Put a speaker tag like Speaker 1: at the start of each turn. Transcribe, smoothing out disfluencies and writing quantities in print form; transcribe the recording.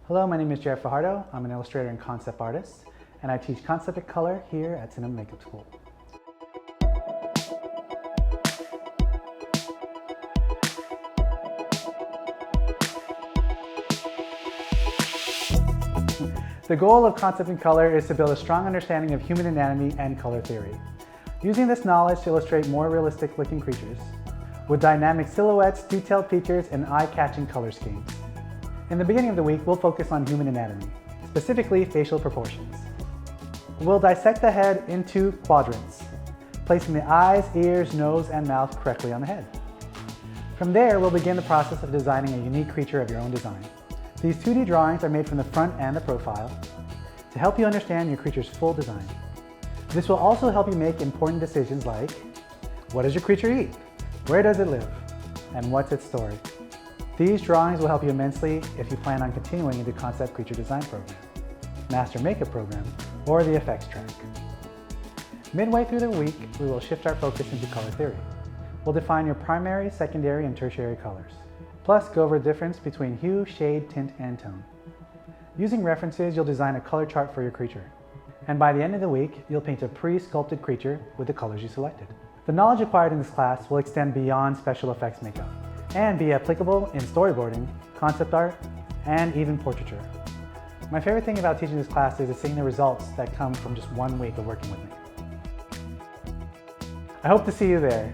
Speaker 1: Hello, my name is Jarett Fajardo. I'm an illustrator and concept artist, and I teach concept and color here at Cinema Makeup School. The goal of concept and color is to build a strong understanding of human anatomy and color theory, using this knowledge to illustrate more realistic-looking creatures with dynamic silhouettes, detailed features, and eye-catching color schemes. In the beginning of the week, we'll focus on human anatomy, specifically facial proportions. We'll dissect the head into quadrants, placing the eyes, ears, nose, and mouth correctly on the head. From there, we'll begin the process of designing a unique creature of your own design. These 2D drawings are made from the front and the profile to help you understand your creature's full design. This will also help you make important decisions like, what does your creature eat? Where does it live? And what's its story? These drawings will help you immensely if you plan on continuing into Concept Creature Design Program, Master Makeup Program, or the Effects Track. Midway through the week, we will shift our focus into color theory. We'll define your primary, secondary, and tertiary colors, plus go over the difference between hue, shade, tint, and tone. Using references, you'll design a color chart for your creature. And by the end of the week, you'll paint a pre-sculpted creature with the colors you selected. The knowledge acquired in this class will extend beyond special effects makeup and be applicable in storyboarding, concept art, and even portraiture. My favorite thing about teaching this class is seeing the results that come from just 1 week of working with me. I hope to see you there.